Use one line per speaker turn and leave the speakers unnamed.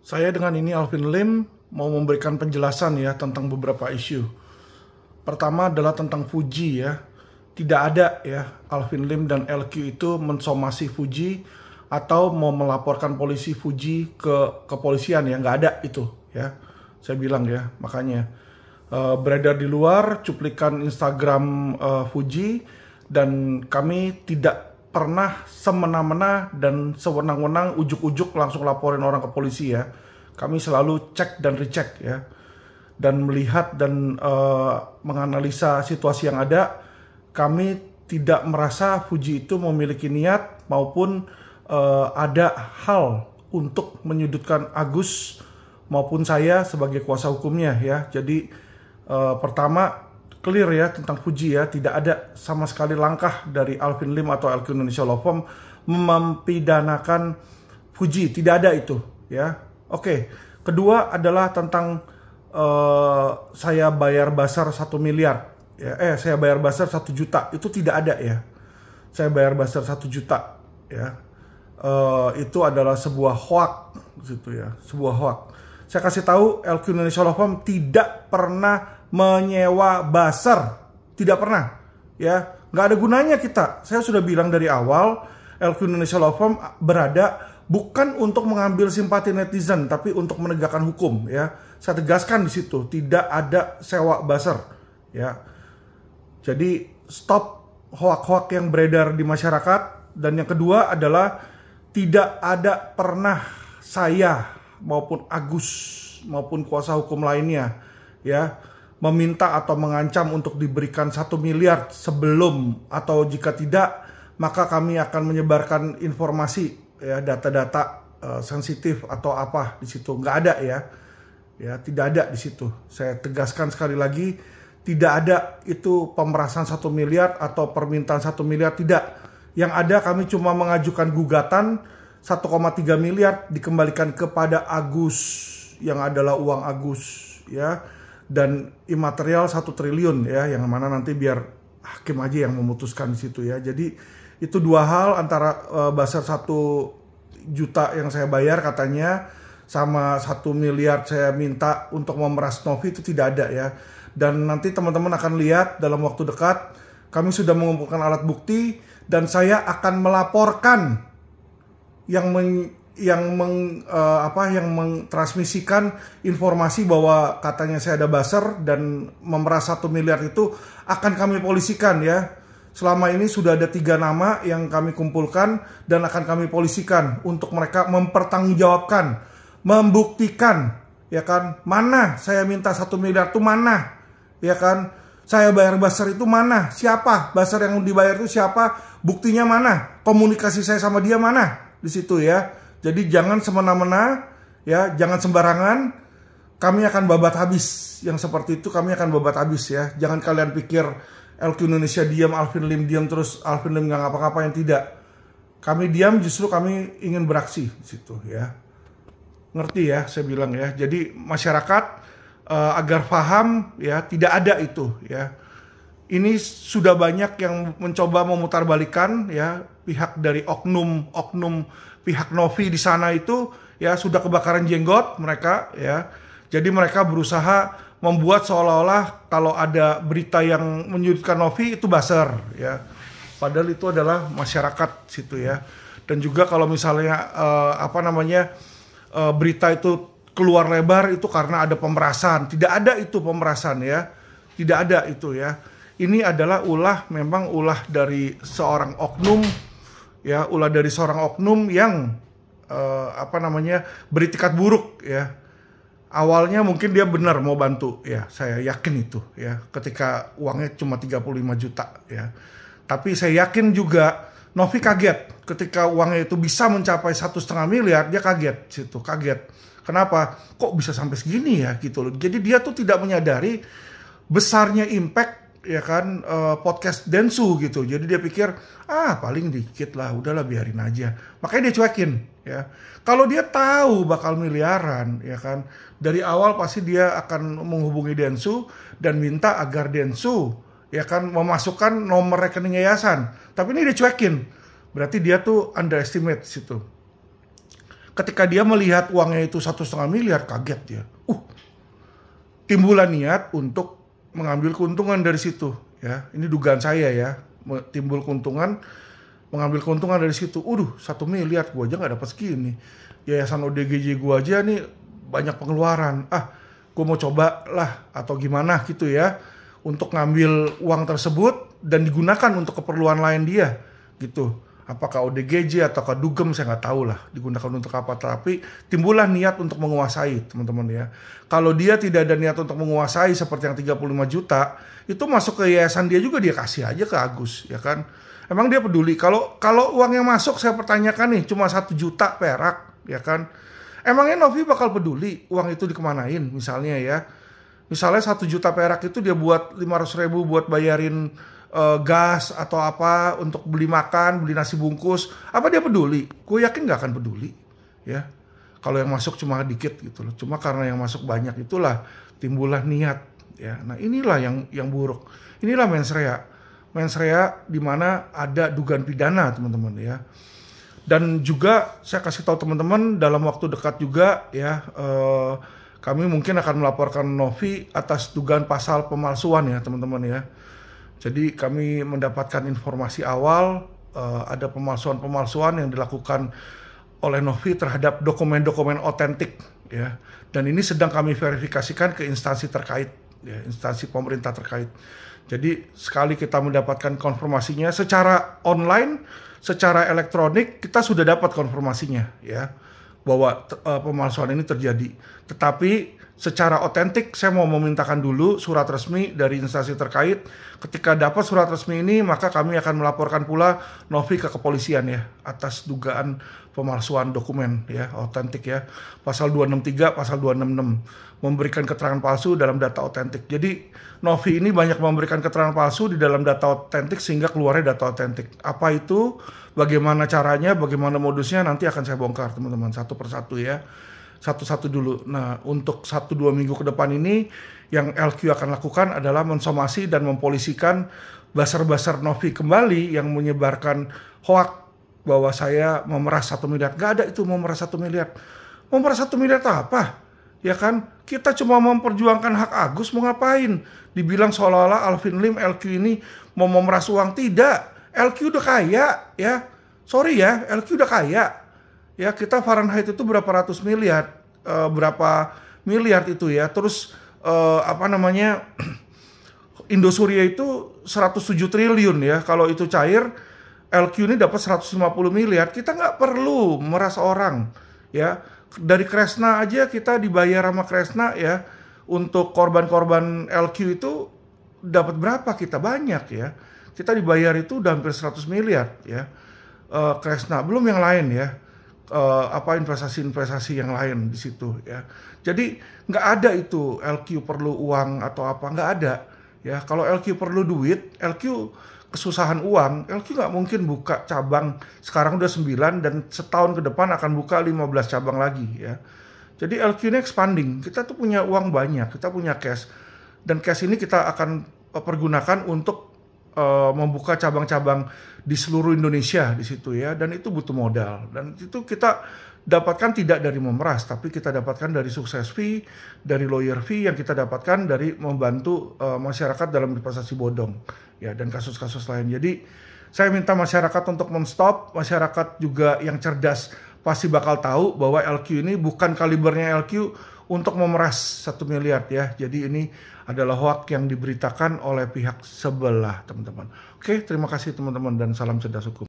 Saya dengan ini Alvin Lim mau memberikan penjelasan ya tentang beberapa isu. Pertama adalah tentang Fuji ya. Tidak ada ya Alvin Lim dan LQ itu mensomasi Fuji atau mau melaporkan polisi Fuji ke kepolisian ya, nggak ada itu ya. Saya bilang ya, makanya beredar di luar cuplikan Instagram Fuji dan kami tidak pernah semena-mena dan sewenang-wenang ujuk-ujuk langsung laporin orang ke polisi ya. Kami selalu cek dan recheck ya, dan melihat dan menganalisa situasi yang ada. Kami tidak merasa Fuji itu memiliki niat maupun ada hal untuk menyudutkan Agus maupun saya sebagai kuasa hukumnya ya. Jadi pertama clear ya tentang Fuji ya, tidak ada sama sekali langkah dari Alvin Lim atau LQ Indonesia Law Firm mempidanakan Fuji, tidak ada itu ya. Oke, kedua adalah tentang saya bayar basar 1 miliar ya, saya bayar basar 1 juta, itu tidak ada ya. Saya bayar basar 1 juta ya, itu adalah sebuah hoax gitu ya, sebuah hoax. Saya kasih tahu LQ Indonesia Law Firm tidak pernah menyewa basar, tidak pernah ya, nggak ada gunanya kita. Saya sudah bilang dari awal LQ Indonesia Law Firm berada bukan untuk mengambil simpati netizen, tapi untuk menegakkan hukum ya. Saya tegaskan di situ, tidak ada sewa basar ya. Jadi stop hoak-hoak yang beredar di masyarakat. Dan yang kedua adalah tidak ada pernah saya maupun Agus maupun kuasa hukum lainnya ya meminta atau mengancam untuk diberikan 1 miliar sebelum, atau jika tidak maka kami akan menyebarkan informasi ya, data-data sensitif atau apa di situ. Nggak ada ya, tidak ada di situ. Saya tegaskan sekali lagi, tidak ada itu pemerasan 1 miliar atau permintaan 1 miliar, tidak. Yang ada kami cuma mengajukan gugatan 1,3 miliar dikembalikan kepada Agus yang adalah uang Agus ya, dan imaterial 1 triliun ya, yang mana nanti biar hakim aja yang memutuskan di situ ya. Jadi itu dua hal, antara basar 1 juta yang saya bayar katanya sama 1 miliar saya minta untuk memeras Novi, itu tidak ada ya. Dan nanti teman-teman akan lihat dalam waktu dekat kami sudah mengumpulkan alat bukti dan saya akan melaporkan yang mentransmisikan informasi bahwa katanya saya ada basar dan memeras 1 miliar itu akan kami polisikan ya. Selama ini sudah ada 3 nama yang kami kumpulkan dan akan kami polisikan untuk mereka mempertanggungjawabkan, membuktikan ya kan, mana saya minta 1 miliar itu mana ya kan, saya bayar basar itu mana, siapa basar yang dibayar itu siapa, buktinya mana, komunikasi saya sama dia mana di situ ya. Jadi jangan semena-mena ya, jangan sembarangan. Kami akan babat habis yang seperti itu, kami akan babat habis ya. Jangan kalian pikir LQ Indonesia diam, Alvin Lim diam, terus Alvin Lim nggak ngapa-ngapain, tidak. Kami diam, justru kami ingin beraksi di situ ya. Ngerti ya saya bilang ya. Jadi masyarakat agar paham ya, tidak ada itu ya. Ini sudah banyak yang mencoba memutarbalikkan ya, pihak dari oknum pihak Novi di sana itu ya sudah kebakaran jenggot mereka ya. Jadi mereka berusaha membuat seolah-olah kalau ada berita yang menyudutkan Novi itu basar ya. Padahal itu adalah masyarakat situ ya. Dan juga kalau misalnya berita itu keluar lebar itu karena ada pemerasan. Tidak ada itu pemerasan ya. Tidak ada itu ya. Ini adalah memang ulah dari seorang oknum ya, ulah dari seorang oknum yang beritikat buruk ya. Awalnya mungkin dia benar mau bantu ya, saya yakin itu ya, ketika uangnya cuma 35 juta ya. Tapi saya yakin juga Novi kaget ketika uangnya itu bisa mencapai 1,5 miliar, dia kaget situ, kaget. Kenapa? Kok bisa sampai segini ya gitu loh. Jadi dia tuh tidak menyadari besarnya impact ya kan podcast Densu gitu. Jadi dia pikir paling dikit lah, udahlah biarin aja. Makanya dia cuekin ya. Kalau dia tahu bakal miliaran ya kan, dari awal pasti dia akan menghubungi Densu dan minta agar Densu ya kan memasukkan nomor rekening yayasan. Tapi ini dia cuekin. Berarti dia tuh underestimate situ. ketika dia melihat uangnya itu 1,5 miliar, kaget dia. Timbulan niat untuk mengambil keuntungan dari situ. Ya, ini dugaan saya ya, timbul keuntungan, mengambil keuntungan dari situ. 1 miliar, gua aja nggak dapat segini. Yayasan ODGJ gua aja nih banyak pengeluaran. Gua mau coba lah atau gimana gitu ya, untuk ngambil uang tersebut dan digunakan untuk keperluan lain dia, gitu. Apakah ODGJ atau Dugem saya nggak tahu lah digunakan untuk apa, tapi timbullah niat untuk menguasai, teman-teman ya. Kalau dia tidak ada niat untuk menguasai seperti yang 35 juta, itu masuk ke yayasan dia juga, dia kasih aja ke Agus, ya kan. Emang dia peduli? Kalau uang yang masuk, saya pertanyakan nih, cuma 1 juta perak, ya kan. Emangnya Novi bakal peduli uang itu dikemanain, misalnya ya. Misalnya 1 juta perak itu dia buat 500.000 buat bayarin gas atau apa, untuk beli makan, beli nasi bungkus, apa dia peduli? Gue yakin nggak akan peduli, ya. Kalau yang masuk cuma dikit gitu loh, cuma karena yang masuk banyak itulah timbullah niat, ya. Nah inilah yang buruk, inilah mens rea di mana ada dugaan pidana, teman-teman ya. Dan juga saya kasih tahu teman-teman, dalam waktu dekat juga ya, kami mungkin akan melaporkan Novi atas dugaan pasal pemalsuan ya, teman-teman ya. Jadi kami mendapatkan informasi awal ada pemalsuan yang dilakukan oleh Novi terhadap dokumen-dokumen otentik ya. Dan ini sedang kami verifikasikan ke instansi terkait ya, instansi pemerintah terkait. Jadi sekali kita mendapatkan konfirmasinya secara online, secara elektronik, kita sudah dapat konfirmasinya ya, bahwa pemalsuan ini terjadi. Tetapi secara otentik saya mau memintakan dulu surat resmi dari instansi terkait. Ketika dapat surat resmi ini, maka kami akan melaporkan pula Novi ke kepolisian ya, atas dugaan pemalsuan dokumen ya, otentik ya. Pasal 263, pasal 266, memberikan keterangan palsu dalam data otentik. Jadi Novi ini banyak memberikan keterangan palsu di dalam data otentik sehingga keluarnya data otentik. Apa itu? Bagaimana caranya? Bagaimana modusnya? Nanti akan saya bongkar, teman-teman, satu persatu ya. Satu-satu dulu. Nah, untuk 1-2 minggu ke depan ini, yang LQ akan lakukan adalah mensomasi dan mempolisikan buzzer-buzzer Novi kembali yang menyebarkan hoak bahwa saya memeras 1 miliar. Gak ada itu memeras 1 miliar. Memeras 1 miliar apa? Ya kan? Kita cuma memperjuangkan hak Agus, mau ngapain? Dibilang seolah-olah Alvin Lim, LQ ini mau memeras uang. Tidak. LQ udah kaya, ya. Sorry ya, LQ udah kaya. Ya, kita Fahrenheit itu berapa ratus miliar, berapa miliar itu ya. Terus Indosuria itu 107 triliun ya. Kalau itu cair, LQ ini dapat 150 miliar. Kita nggak perlu meras orang ya. Dari Kresna aja kita dibayar sama Kresna ya. Untuk korban-korban LQ itu dapat berapa? Kita banyak ya. Kita dibayar itu udah hampir 100 miliar ya. Kresna, belum yang lain ya. Investasi-investasi yang lain di situ ya. Jadi nggak ada itu LQ perlu uang atau apa, nggak ada ya. Kalau LQ perlu duit, LQ kesusahan uang, LQ nggak mungkin buka cabang. Sekarang udah 9 dan setahun ke depan akan buka 15 cabang lagi ya. Jadi LQ ini expanding, kita tuh punya uang banyak, kita punya cash, dan cash ini kita akan pergunakan untuk membuka cabang-cabang di seluruh Indonesia di situ ya, dan itu butuh modal, dan itu kita dapatkan tidak dari memeras, tapi kita dapatkan dari sukses fee, dari lawyer fee yang kita dapatkan dari membantu masyarakat dalam investasi bodong ya, dan kasus-kasus lain. Jadi saya minta masyarakat untuk men-stop, masyarakat juga yang cerdas pasti bakal tahu bahwa LQ ini bukan kalibernya LQ untuk memeras 1 miliar ya. Jadi ini adalah hoak yang diberitakan oleh pihak sebelah, teman-teman. Oke, terima kasih teman-teman dan salam cerdas hukum.